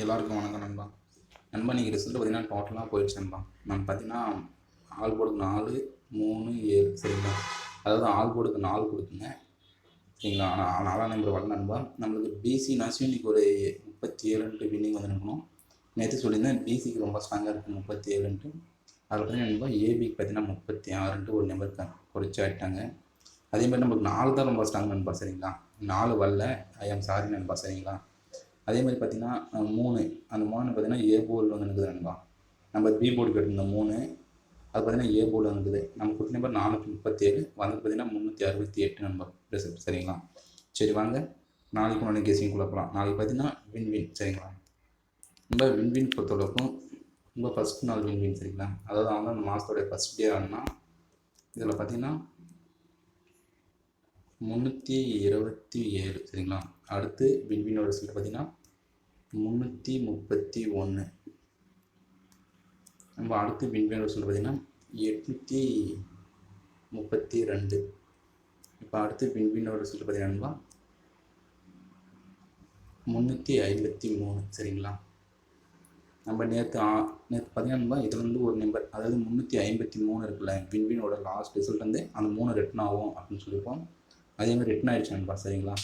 எல்லாருக்கும் வணக்கம் நண்பா. நண்பா நீங்கள் ரிசல்ட் பார்த்தீங்கன்னா டோட்டலாக போயிடுச்சு நண்பா. நான் பார்த்தீங்கன்னா ஆல் போர்டுக்கு 4, 3, 7 சரிங்களா. அதாவது ஆல் போர்டுக்கு 4 கொடுத்துங்க சரிங்களா. ஆனால் 4ஆம் நம்பர் வரல நண்பா. நம்மளுக்கு பிசி நர்ஸும் இன்றைக்கி ஒரு 37 வின்னிங் வந்து நிற்கணும். நேற்று சொல்லியிருந்தேன் பிசிக்கு ரொம்ப ஸ்ட்ராங்காக இருக்குது 37. அதில் பார்த்தீங்கன்னா நண்பா ஏபிக்கு பார்த்தீங்கன்னா 36 ஒரு நம்பருக்கு குறைச்சி ஆகிட்டாங்க. அதேமாதிரி நம்மளுக்கு 4 தான் ரொம்ப ஸ்ட்ராங் நண்பா சரிங்களா. 4 வரல, ஐ ஆம் சாரி நண்பா சரிங்களா. அதே மாதிரி பார்த்தீங்கன்னா 3 அந்த 3 பார்த்தீங்கன்னா ஏ போர்டில் வந்து இருக்குது நண்பா. நம்ம பி போர்டு கேட்டிருந்த 3 அது பார்த்தீங்கன்னா ஏ போர்டு வந்துக்குது. நம்ம கொடுத்த நம்பர் 437 வந்து பார்த்தீங்கன்னா 368 நம்பர் ரிசல்ட் சரிங்களா. சரி வாங்க நாளைக்கு நாளைக்கு கெஸிங்குள்ளே போகலாம். நாளைக்கு பார்த்தீங்கன்னா வின் சரிங்களா. நம்ம வின் பொறுத்தளவுக்கும் நம்ம ஃபஸ்ட் நாள் வின் சரிங்களா. அதாவது அவங்க அந்த மாதத்தோடைய ஃபஸ்ட் டே ஆனா இதில் பார்த்தீங்கன்னா 327 சரிங்களா. அடுத்து வின்னோட ரிசல்ட் பார்த்தீங்கன்னா 331. நம்ம அடுத்து வின்வின் ரிசல்ட் பார்த்தீங்கன்னா 832. இப்போ அடுத்து வின்வினோட ரிசல்ட் பார்த்தீங்கன்னா 353 சரிங்களா. நம்ம நேற்று பார்த்தீங்கன்னா இதுலேருந்து ஒரு நம்பர் அதாவது 353 இருக்குல்ல வின்வினோட லாஸ்ட் ரிசல்ட் வந்து அந்த 3 ரிட்டன் ஆகும் அப்படின்னு சொல்லியிருப்போம். அதேமாதிரி ரிட்டன் ஆகிடுச்சு நண்பா சரிங்களா.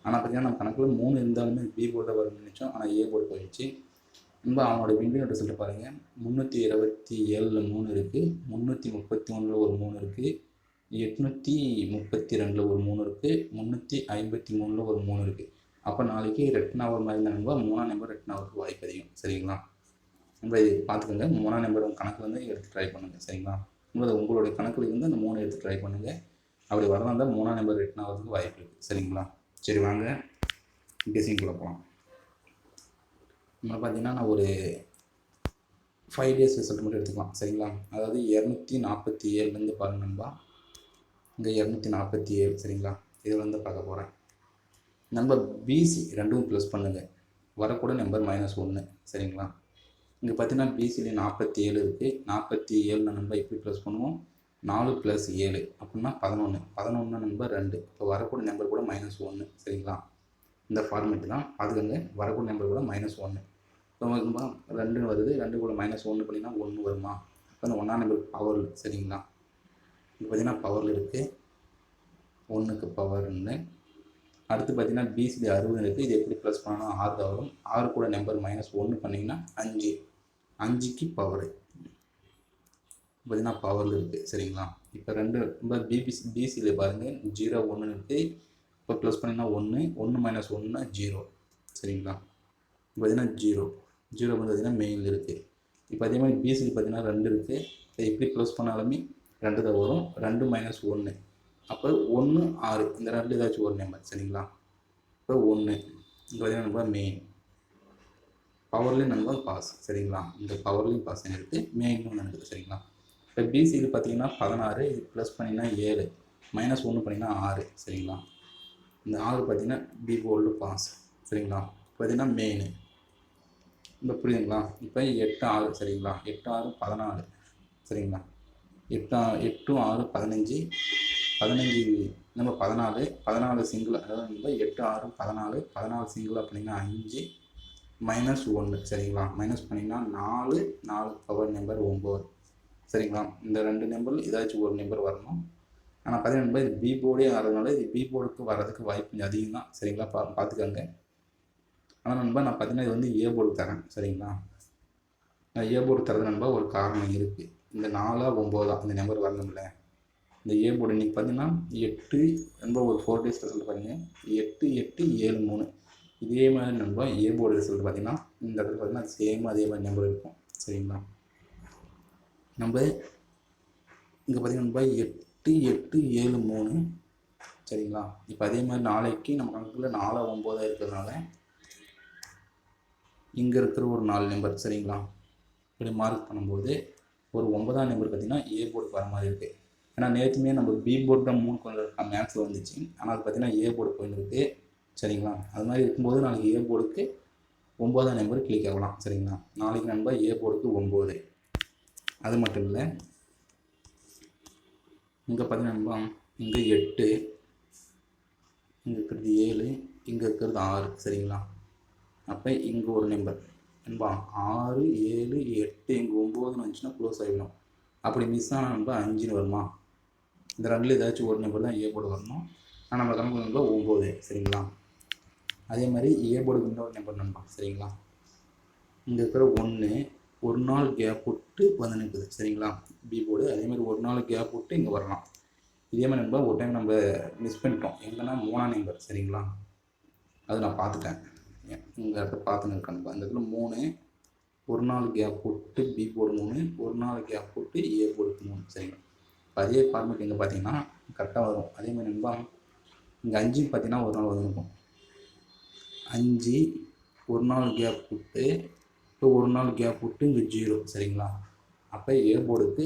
ஆனால் பார்த்தீங்கன்னா நம்ம கணக்கில் 3 இருந்தாலுமே பி போர்டில் வரும்னு நினச்சோம். ஆனால் ஏ போர்டு போயிடுச்சு நண்பா. அவனோட வின்வின் ரிசல்ட் பாருங்கள் 327 3 இருக்குது, 331 ஒரு 3 இருக்குது, 832 ஒரு 3 இருக்குது, 353 ஒரு 3 இருக்குது. அப்போ நாளைக்கு ரிட்டன் ஆகிற மாதிரி இருந்தால் நண்பா 3ஆம் நம்பர் ரிட்டன் ஆகிறதுக்கு வாய்ப்பு அதிகம் சரிங்களா. நம்ம இது பார்த்துக்கோங்க. 3ஆம் நம்பர் உங்கள் கணக்கில் வந்து எடுத்து ட்ரை பண்ணுங்கள் சரிங்களா. உங்களுடைய கணக்கில் இருந்து அந்த 3 எடுத்து ட்ரை பண்ணுங்கள். அப்படி வரதா இருந்தால் 3ஆம் நம்பர் ரிட்டன் ஆகிறதுக்கு வாய்ப்பு இருக்குது சரிங்களா. சரி வாங்க கெஸிங்குள்ளே போகலாம். நம்ம பார்த்தீங்கன்னா நான் ஒரு 5 டேஸ் ரிசல்ட் மட்டும் எடுத்துக்கலாம் சரிங்களா. அதாவது 247 பாருங்க நண்பா. இங்கே 247 சரிங்களா. இதில் வந்து பார்க்க போகிறேன். நம்ம பிசி ரெண்டும் ப்ளஸ் பண்ணுங்கள். வரக்கூட நம்பர் -1 சரிங்களா. இங்கே பார்த்தீங்கன்னா பிசியில் 47 இருக்குது. 47 நம்பர் எப்படி ப்ளஸ் பண்ணுவோம், 4 + 7 அப்படின்னா 11 நம்பர் 2. இப்போ வரக்கூடிய நம்பர் கூட -1 சரிங்களா. இந்த ஃபார்மேட்டு தான் பார்த்துக்கோங்க. வரக்கூடிய நம்பர் கூட -1. இப்போ 2 வருது, 2 கூட -1 பண்ணிங்கன்னா 1 வருமா. இப்போ அந்த 1ஆம் நம்பர் பவரில் சரிங்களா. இப்போ பார்த்தீங்கன்னா பவரில் இருக்குது 1க்கு பவர் 1. அடுத்து பார்த்தீங்கன்னா பிசிடி 60 இருக்குது. இது எப்படி ப்ளஸ் பண்ணாலும் 6 தான் வரும். 6 கூட நம்பர் -1 பண்ணிங்கன்னா 5, 5க்கு பவர் பார்த்தீங்கன்னா பவரில் இருக்குது சரிங்களா. இப்போ 2 ரொம்ப பிசியில் பாருங்கள் 0 1 இருக்குது. இப்போ ப்ளஸ் பண்ணிங்கன்னா 1 1 - 1 0 சரிங்களா. இப்போ பார்த்தீங்கன்னா 0 வந்து பார்த்தீங்கன்னா மெயினில் இருக்குது. இப்போ அதே மாதிரி பிசியில் பார்த்தீங்கன்னா 2 இருக்குது. இப்போ எப்படி ப்ளஸ் பண்ணாலுமே 2 தான் வரும். 2 - 1 அப்போ 1 6 இந்த 2 ஏதாச்சும் ஒரு நம்பர் சரிங்களா. இப்போ 1 இங்கே பார்த்தீங்கன்னா நம்பர் மெயின் பவர்லேயும் நம்பர் பாஸ் சரிங்களா. இந்த பவர்லேயும் பாஸ் இருக்குது, மெயினும் நடக்குது சரிங்களா. இப்போ பிசியில் பார்த்தீங்கன்னா 16, இது ப்ளஸ் பண்ணிங்கன்னா 7 -1 பண்ணிங்கன்னா 6 சரிங்களா. இந்த 6 பார்த்தீங்கன்னா பி போர்டு பாஸ் சரிங்களா. பார்த்தீங்கன்னா மெயின் இப்போ புரியுதுங்களா. இப்போ 8 6 சரிங்களா. 8 6 14 சரிங்களா. 8 6 15 நம்ம 14 சிங்கிள் அதாவது நம்ம 8 6 14 சிங்கிள் அப்படின்னா 5 -1 சரிங்களா. மைனஸ் பண்ணிங்கன்னா 4 பவர் நம்பர் 9 சரிங்களா. இந்த 2 நம்பர் ஏதாச்சும் ஒரு நம்பர் வரணும். ஆனால் பார்த்தீங்கன்னா நம்பர் இது பி போர்டே ஆகிறதுனால இது பி போர்டுக்கு வர்றதுக்கு வாய்ப்பு கொஞ்சம் அதிகம் தான் சரிங்களா. பார்த்துக்கோங்க. ஆனால் நண்பா நான் பார்த்தீங்கன்னா இது வந்து ஏ போர்டு தரேன் சரிங்களா. நான் ஏ போர்டு தரது நண்பா ஒரு காரணம் இருக்குது. இந்த 4 9 இந்த நம்பர் வரணும்ல. இந்த ஏ போர்டு இன்றைக்கி பார்த்தீங்கன்னா 8 நண்பா ஒரு 4 டேஸ் ரிசல்ட் பாருங்கள் 8 8 7 3 இதே மாதிரி நண்பா ஏ போர்டு ரிசல்ட் பார்த்தீங்கன்னா இந்த இடத்துல பார்த்தீங்கன்னா சேம் அதே மாதிரி நம்பர் இருக்கும் சரிங்களா. நம்ம இங்கே பார்த்தீங்கன்னா நண்பா 8 8 7 3 சரிங்களா. இப்போ அதே மாதிரி நாளைக்கு நம்ம கணக்கில் 4 9 இருக்கிறதுனால இங்கே இருக்கிற ஒரு 4 நம்பர் சரிங்களா. இப்படி மார்க் பண்ணும்போது ஒரு 9ஆம் நம்பர் பார்த்திங்கன்னா ஏ போர்டுக்கு வர மாதிரி இருக்குது. ஏன்னா நேற்றுமே நம்ம பி போர்டு தான் 3 கொஞ்சம் மேக்ஸில் வந்துச்சு. ஆனால் அது பார்த்திங்கன்னா ஏ போர்டு போயிருக்கு சரிங்களா. அது மாதிரி இருக்கும்போது நாளைக்கு ஏ போர்டுக்கு 9ஆம் நம்பர் கிளிக் ஆகலாம் சரிங்களா. நாளைக்கு நண்பர் ஏ போர்டுக்கு 9. அது மட்டும் இல்லை இங்கே பார்த்தீங்கன்னா நண்பா இங்கே 8 இங்கே இருக்கிறது 7 இங்கே இருக்கிறது 6 சரிங்களா. அப்போ இங்கே ஒரு நம்பர் என்பா 6 7 8 இங்கே 9ன்னு வந்துச்சுன்னா க்ளோஸ் ஆகிடும். அப்படி மிஸ் ஆனால் நம்ப 5ன்னு வருமா? இந்த ரெண்டில் ஏதாச்சும் ஒரு நம்பர் தான் ஏ போர்டு வரணும். ஆனால் நம்ம கணக்கு நம்பர் 9 சரிங்களா. அதே மாதிரி ஏ போர்டுக்கு இன்னொரு நம்பர் நண்பா சரிங்களா. இங்கே இருக்கிற 1 ஒரு நாள் கேப் விட்டு வந்து நிற்குது சரிங்களா பி போர்டு. அதேமாதிரி ஒரு நாள் கேப் விட்டு இங்கே வரலாம். இதே மாதிரி நண்பா ஒரு டைம் நம்ம மிஸ் பண்ணிட்டோம் எங்கன்னா 3ஆம் நம்பர் சரிங்களா. அது நான் பார்த்துட்டேன், இந்த இடத்த பார்த்துன்னு இருக்கேன். இந்த இடத்துல 3 ஒரு நாள் கேப் விட்டு பி போர்டு 3 ஒரு நாள் கேப் விட்டு ஏ போர்டுக்கு 3 சரிங்களா. இப்போ அதே ஃபார்மேட் இங்கே பார்த்தீங்கன்னா கரெக்டாக வரும். அதே மாதிரி நண்பா இங்கே 5 பார்த்தீங்கன்னா ஒரு நாள் வந்துருக்கும். 5 ஒரு நாள் கேப் விட்டு இப்போ ஒரு நாள் கேப் விட்டு இங்கே 0 சரிங்களா. அப்போ ஏ போர்டுக்கு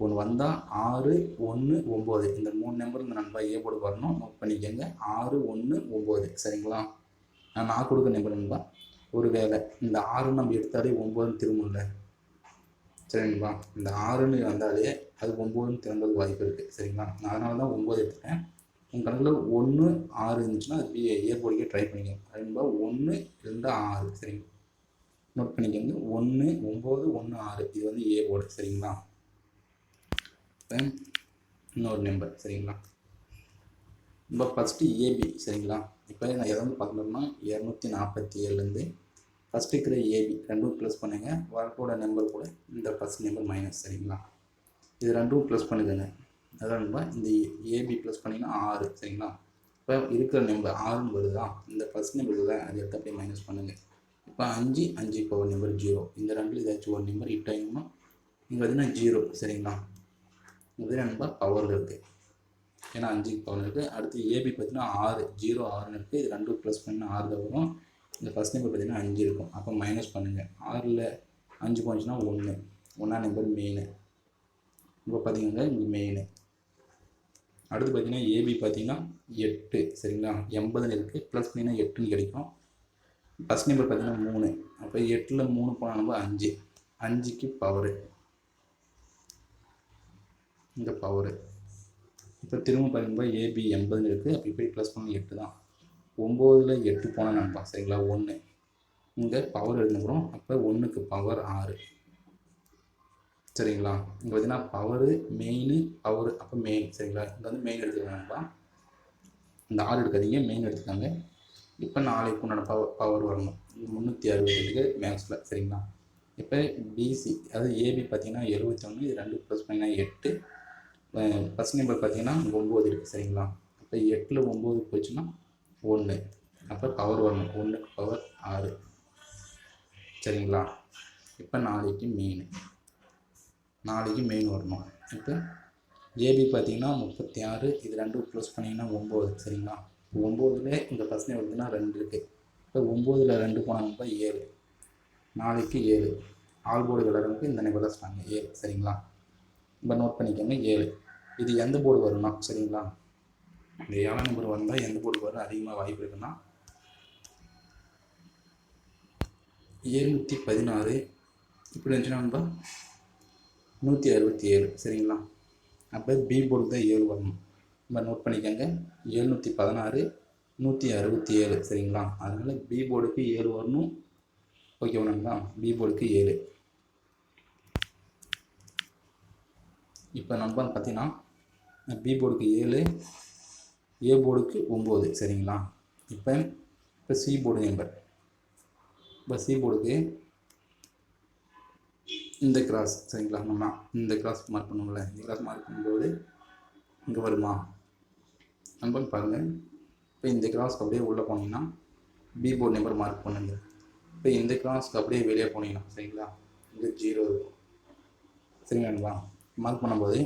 ஒன்று வந்தால் 6 1 9 இந்த 3 நம்பர் இந்த நண்பா ஏ போர்டுக்கு வரணும். நோட் பண்ணிக்கோங்க 6 1 9 சரிங்களா. நான் கொடுக்க நம்பர் நண்பா. ஒரு வேளை இந்த 6 நம்ம எடுத்தாலே 9ன்னு திரும்பல சரிங்களா. இந்த 6ன்னு வந்தாலே அது 9ன்னு திரும்புறதுக்கு வாய்ப்பு இருக்குது சரிங்களா. நான் அதனால தான் 9 எடுத்துட்டேன். உங்கள் கணக்கில் 1 6 இருந்துச்சுன்னா அது ஏ போர்டுக்கே ட்ரை பண்ணிக்கோங்க. நண்பா 1 2 6 சரிங்களா. நோட் பண்ணிக்கோங்க 1 9 1 6 இது வந்து ஏ போர்டு சரிங்களா. இன்னொரு நம்பர் சரிங்களா. இப்போ ஃபஸ்ட்டு ஏபி சரிங்களா. இப்போ நான் எதை வந்து பார்க்கணும்னா 247லேருந்து ஃபஸ்ட்டு இருக்கிற ஏபி ரெண்டும் ப்ளஸ் பண்ணுங்கள். வரக்கூட நம்பர் கூட இந்த ஃபஸ்ட் நம்பர் மைனஸ் சரிங்களா. இது ரெண்டும் ப்ளஸ் பண்ணுதுங்க. அதான் இந்த ஏபி ப்ளஸ் பண்ணிங்கன்னா 6 சரிங்களா. இப்போ இருக்கிற நம்பர் 6ன்னு வருதா, இந்த ஃபஸ்ட் நம்பர் தான் அது எடுத்து அப்படியே மைனஸ் பண்ணுங்கள். இப்போ 5 5 இப்போ ஒரு நம்பர் 0. இந்த ரெண்டில் ஏதாச்சும் ஒரு நம்பர் ஹிட் ஆகிடும்னா இங்கே பார்த்தீங்கன்னா 0 சரிங்களா. இது நம்பர் பவரில் இருக்குது, ஏன்னா 5க்கு பவர் இருக்குது. அடுத்து ஏபி பார்த்தீங்கன்னா 6 0 6ன்னு இருக்குது. இது ரெண்டும் ப்ளஸ் பண்ணால் 6 தான் வரும். இந்த ஃபஸ்ட் நம்பர் பார்த்தீங்கன்னா 5 இருக்கும். அப்போ மைனஸ் பண்ணுங்கள். 6ல் 5 போச்சுன்னா 1 1ஆம் நம்பர் மெயின். இப்போ பார்த்தீங்கன்னா இங்கே மெயின். அடுத்து பார்த்தீங்கன்னா ஏபி பார்த்தீங்கன்னா 8 சரிங்களா. 80ன்னு இருக்குது, ப்ளஸ் பண்ணிங்கன்னா 8ன்னு கிடைக்கும். ஃபஸ்ட் நம்பர் பார்த்தீங்கன்னா 3. அப்போ 8ல் 3 போனால் நம்பர் 5 5க்கு பவரு இந்த பவரு. இப்போ திரும்ப பார்க்கும்போது ஏபி 80ன்னு இருக்குது. அப்போ இப்படி ப்ளஸ் பண்ணி 8 தான். 9ல் 8 போனால் நண்பா சரிங்களா 1 இங்கே பவர் எழுதுக்கிறோம். அப்போ 1க்கு பவர் 6 சரிங்களா. இங்கே பார்த்தீங்கன்னா பவரு மெயின் பவர் அப்போ மெயின் சரிங்களா. இங்கே வந்து மெயின் எடுத்துக்கோங்கப்பா, இந்த 6 எடுக்காதீங்க, மெயின் எடுத்துக்காங்க. இப்போ 4க்கு உண்டான பவர் வரணும் 368 மேக்ஸில் சரிங்களா. இப்போ பிசி அதாவது ஏபி பார்த்தீங்கன்னா 71 இது 2 ப்ளஸ் பண்ணிங்கன்னா 8. ஃபஸ்ட் நம்பர் பார்த்தீங்கன்னா 9 இருக்குது சரிங்களா. இப்போ 8ல் 9 போச்சுன்னா 1 அப்போ பவர் வரணும் 1க்கு பவர் 6 சரிங்களா. இப்போ 4க்கு மெயின் வரணும். இப்போ ஏபி பார்த்தீங்கன்னா 36 இது 2 ப்ளஸ் பண்ணிங்கன்னா 9 சரிங்களா. 9ல் இந்த ஃபஸ்ட் நம்பர் பார்த்தீங்கன்னா 2 இருக்குது. இப்போ 9ல் 2 போனாங்க 7 4க்கு 7 ஆல் போர்டு விளையாடுறதுக்கு இந்த நம்பர் தான் சொன்னாங்க 7 சரிங்களா. இப்போ நோட் பண்ணிக்கோங்க 7. இது எந்த போர்டு வரும்னா சரிங்களா. இந்த 7ஆம் நம்பர் வந்தால் எந்த போர்டு வரும் அதிகமாக வாய்ப்பு இருக்குன்னா 716 இப்படி இருந்துச்சுன்னா 167 சரிங்களா. அப்போ பி போர்டு தான் 7 வரணும். நம்ம நோட் பண்ணிக்கோங்க 716 167 சரிங்களா. அதனால் பி போர்டுக்கு 7 வரணும். ஓகே வேணுங்களா. பி போர்டுக்கு 7. இப்போ நண்பா பார்த்தீங்கன்னா பி போர்டுக்கு 7 ஏ போர்டுக்கு 9 சரிங்களா. இப்போ சி போர்டு நம்பர். இப்போ சி போர்டுக்கு இந்த கிராஸ் சரிங்களா. நம்ம இந்த கிராஸ் மார்க் பண்ணுவோம்ல, இந்த கிராஸ் மார்க் பண்ணும்போது இங்கே வருமா நண்பன் பாருங்கள். இப்போ இந்த கிராஸ்க்கு அப்படியே உள்ளே போனீங்கன்னா பி போர்டு நம்பர் மார்க் பண்ணுங்க. இப்போ இந்த கிராஸ்க்கு அப்படியே வெளியே போனீங்கன்னா சரிங்களா இங்கே 0 இருக்கும் சரிங்களா நண்பா. மார்க் பண்ணும்போது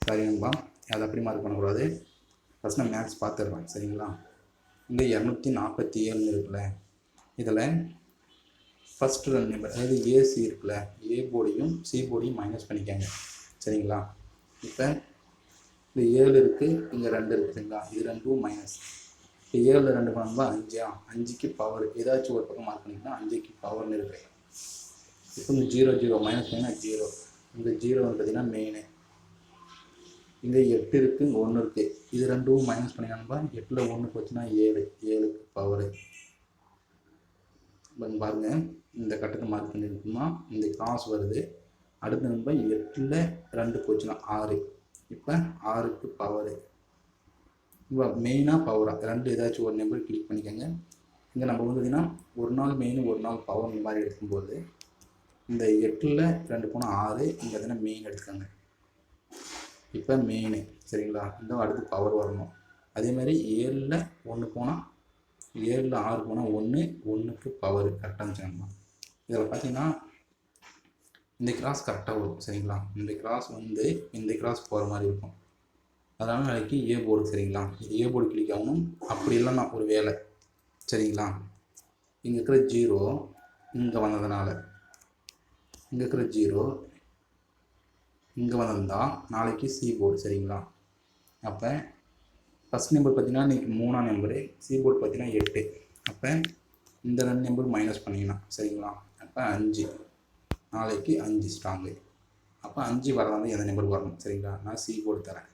சாரி நண்பா அதை அப்படி மார்க் பண்ணக்கூடாது. ஃபஸ்ட் நான் மேக்ஸ் பார்த்துடுறேன் சரிங்களா. இங்கே 247 இருக்குல்ல, இதில் ஃபஸ்ட்டு 2 நம்பர் அதாவது ஏசி இருக்குல்ல, ஏ போர்டையும் சி போர்டையும் மைனஸ் பண்ணிக்காங்க சரிங்களா. இப்போ இந்த 7 இருக்குது, இங்கே 2 இருக்குது சரிங்களா. இது 2 மைனஸ். இப்போ 7ல் 2 பண்ணா 5க்கு பவர் ஏதாச்சும் ஒரு பக்கம் மார்க் பண்ணிங்கன்னா 5க்கு பவர்னு இருக்குது. இப்போ இந்த 0 0 மைனஸ் பண்ணிங்கன்னா 0. இந்த 0 பார்த்தீங்கன்னா மெயின். இங்கே 8 இருக்குது, இங்கே 1 இருக்குது. இது 2 மைனஸ் பண்ணிங்கன்னா 8ல் 1 போச்சுன்னா 7 7க்கு பவரு இப்போ பாருங்கள் இந்த கட்டத்தை மார்க் பண்ணியிருக்கோம்னா இந்த கிராஸ் வருது. அடுத்து நம்ம 8ல் 2 போச்சுன்னா 6. இப்போ 6க்கு பவரு. இப்போ மெயினாக பவராக 2 ஏதாச்சும் ஒரு நம்பர் கிளிக் பண்ணிக்கோங்க. இங்கே நம்ம வந்து பார்த்திங்கன்னா ஒரு நாள் மெயின் ஒரு நாள் பவர் இந்த மாதிரி எடுக்கும்போது இந்த 8ல் 2 போனால் 6. இங்கே பார்த்தீங்கன்னா மெயின் எடுத்துக்கோங்க. இப்போ மெயின் சரிங்களா. இந்த அடுத்து பவர் வரணும். அதேமாதிரி 7ல் 1 போனால் 7ல் 6 போனால் 1. 1க்கு பவர் கரெக்டாக இருந்துச்சுன்னா இதில் பார்த்தீங்கன்னா இந்த கிராஸ் கரெக்டாக வரும் சரிங்களா. இந்த கிராஸ் வந்து இந்த கிராஸ் போகிற மாதிரி இருக்கும். அதனால் நாளைக்கு ஏ போர்டு சரிங்களா. இது ஏ போர்டு கிளிக் ஆகணும். அப்படி இல்லைன்னா ஒரு வேலை சரிங்களா. இங்கே இருக்கிற 0 இங்கே வந்ததுனால இங்கே இருக்கிற 0 இங்கே வந்திருந்தால் நாளைக்கு சி போர்டு சரிங்களா. அப்போ ஃபஸ்ட் நம்பர் பார்த்தீங்கன்னா இன்றைக்கி 3ஆம் நம்பரு, சி போர்டு பார்த்தீங்கன்னா 8. அப்போ இந்த 2 நம்பர் மைனஸ் பண்ணிங்கன்னா சரிங்களா. அப்போ 5 நாளைக்கு 5 ஸ்ட்ராங்கு. அப்போ 5 வரதான் எந்த நம்பர் வரணும் சரிங்களா. நான் சி போர்டு தரேன்.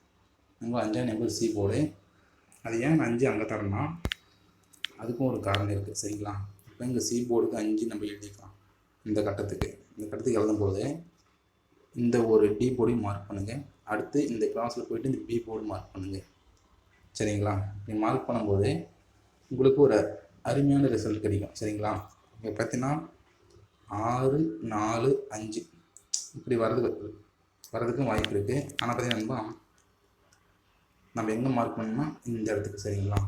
நம்ம 5ஆம் நம்பர் சி போர்டு. அது ஏன் 5 அங்கே தரேன்னா அதுக்கும் ஒரு காரணம் இருக்குது சரிங்களா. இப்போ இங்கே சி போர்டுக்கு 5 நம்ம எழுதிக்கலாம். இந்த கட்டத்துக்கு எழுதும்போது இந்த ஒரு டி போர்டையும் மார்க் பண்ணுங்கள். அடுத்து இந்த கிளாஸில் போய்ட்டு இந்த பி போர்டு மார்க் பண்ணுங்கள் சரிங்களா. நீ மார்க் பண்ணும்போது உங்களுக்கு ஒரு அருமையான ரிசல்ட் கிடைக்கும் சரிங்களா. இங்கே பார்த்தீங்கன்னா 6, 4, 5 இப்படி வர்றதுக்கும் வாய்ப்பு இருக்குது. ஆனால் பார்த்தீங்கன்னா நம்ம எங்கே மார்க் பண்ணோம்னா இந்த இடத்துக்கு சரிங்களா.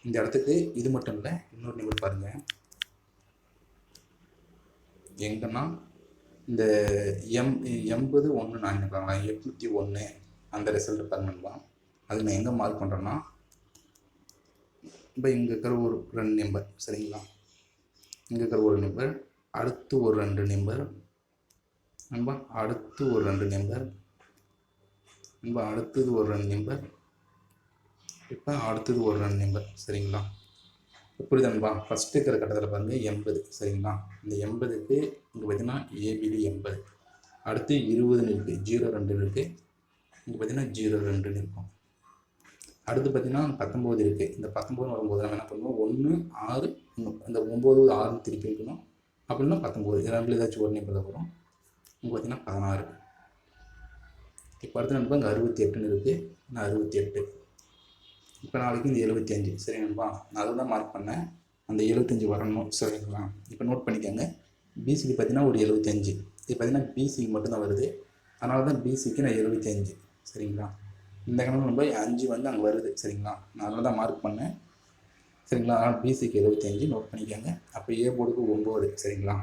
இந்த இடத்துக்கு இது மட்டும் இல்லை, இன்னொரு நம்பர் பாருங்கள். எங்கன்னா இந்த 80, 1 நான் நினைப்பாங்களா 801 அந்த ரிசல்ட் பாருங்கப்பா. அது நான் எங்கே மார்க் பண்ணுறேன்னா இப்போ இங்கே இருக்கிற ஒரு 2 நம்பர் சரிங்களா. இங்கே இருக்கிற ஒரு நம்பர், அடுத்து ஒரு 2 நம்பர், நம்ம அடுத்து ஒரு 2 நம்பர், நம்ம அடுத்தது ஒரு 2 நம்பர், இப்போ அடுத்தது ஒரு 2 நம்பர் சரிங்களா. இப்படி தான்பா ஃபஸ்ட்டு இருக்கிற கட்டத்தில் பாருங்கள் 80 சரிங்களா. இந்த 80க்கு இங்கே பார்த்தீங்கன்னா ஏபிடி 80. அடுத்து 20 இருக்குது, 02 இருக்குது. இங்கே பார்த்தீங்கன்னா 02 இருக்கும். அடுத்து பார்த்தீங்கன்னா 19 இருக்குது. இந்த 19 வரும்போது நம்ம என்ன பண்ணுவோம் 1, 6 இந்த 9, 6 திருப்பி இருக்கணும். அப்படின்னா 19 2 ஏதாச்சும் ஒரு நம்பர் வரும். இங்கே பார்த்தீங்கன்னா 16. இப்போ அடுத்து நண்பா இங்கே 68 இருக்குது. இன்னும் 68. இப்போ நாளைக்கு இந்த 75 சரிங்கப்பா. நான் அதை தான் மார்க் பண்ணேன். அந்த 75 வரணும் சரிங்களா. இப்போ நோட் பண்ணிக்கோங்க. பிசிக்கு பார்த்தீங்கன்னா ஒரு 75. இது பார்த்தீங்கன்னா பிசிக்கு மட்டும்தான் வருது. அதனால தான் பிசிக்கு நான் 75 சரிங்களா. இந்த கணக்கு நம்ம 5 வந்து அங்கே வருது சரிங்களா. நான் அதனால தான் மார்க் பண்ணேன் சரிங்களா. அதனால் பிசிக்கு 75 நோட் பண்ணிக்கோங்க. அப்போ ஏ போர்டுக்கு 9 சரிங்களா.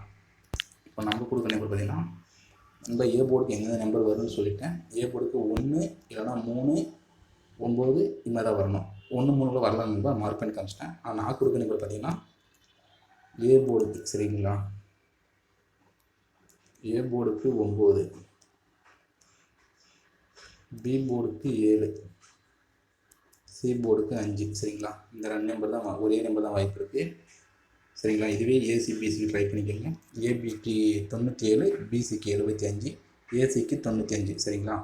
இப்போ நம்ம கொடுக்குற நம்பர் பார்த்தீங்கன்னா நம்ம ஏ போர்டுக்கு எந்தெந்த நம்பர் வரும்னு சொல்லிட்டேன். ஏ போர்டுக்கு 1 இல்லைனா 3, 9 இது மாதிரி தான் வரணும். 1, 3 வரலான்னு தான் மார்க் பண்ணி காமிச்சிட்டேன். ஆனால் நான் கொடுக்குற நம்பர் பார்த்தீங்கன்னா ஏ போர்டுக்கு சரிங்களா. ஏ போர்டுக்கு 9, பி போர்டுக்கு 7, சி போர்டுக்கு 5 சரிங்களா. இந்த 2 நம்பர் தான் ஒரே நம்பர் தான் வாய்ப்பு இருக்குது சரிங்களா. இதுவே ஏசி பிசிக்கு ட்ரை பண்ணிக்கோங்க. ஏபிக்கு 97, பிசிக்கு 75, ஏசிக்கு 95 சரிங்களா.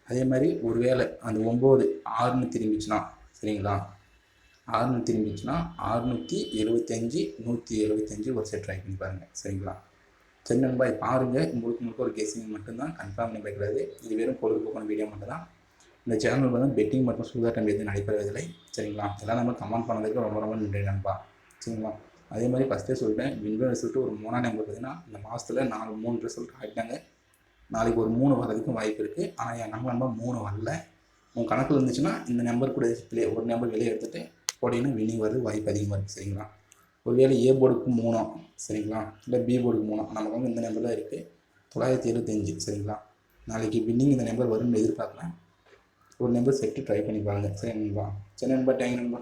அதே மாதிரி ஒரு வேளை அந்த 9 6ன்னு திரும்பிச்சுன்னா சரிங்களா. 6ன்னு திரும்பிச்சுன்னா 675, 175 ஒரு செட் ட்ரை பண்ணி பாருங்கள் சரிங்களா. சரி நண்பா பாருங்கள். முழுக்க ஒரு கெஸிங் மட்டும்தான், கன்ஃபார்ம் பண்ணி கிடையாது. இது வெறும் பொழுதுபோக்கான வீடியோ மட்டும்தான். இந்த சேனல் வந்து பெட்டிங் மற்றும் சூதாட்டம் எதுவும் நடைபெறவில்லை சரிங்களா. எல்லாம் நம்ம கமெண்ட் பண்ணதுக்கு ரொம்ப ரொம்ப நன்றி நண்பா சரிங்களா. அதே மாதிரி ஃபஸ்ட்டே சொல்லிட்டேன், வின்னர் ரிசல்ட்டு ஒரு 3ஆம் நம்பர் பார்த்தீங்கன்னா இந்த மாதத்தில் 3 ரிசல்ட் ஆகிட்டாங்க. நாளைக்கு ஒரு 3 வரதுக்கும் வாய்ப்பு இருக்குது. ஆனால் என் நம்பர் 3 வரல. உங்கள் கணக்கில் இருந்துச்சுன்னா இந்த நம்பர் கூட ஒரு நம்பர் வெளியே எடுத்துகிட்டு போட்டிங்கன்னா வின்னிங் வரது வாய்ப்பு அதிகமாக இருக்குது சரிங்களா. ஒருவேளை ஏ போர்டுக்கு 3 சரிங்களா, இல்லை பி போர்டுக்கு 3 நமக்கு வந்து இந்த நம்பர் தான் இருக்குது 975 சரிங்களா. நாளைக்கு வின்னிங் இந்த நம்பர் வரும்னு எதிர்பார்க்கலாம். ஒரு நம்பர் செட்டு ட்ரை பண்ணி பாருங்கள் சரி நண்பா. சரி நண்பா, தேங்க் நண்பா.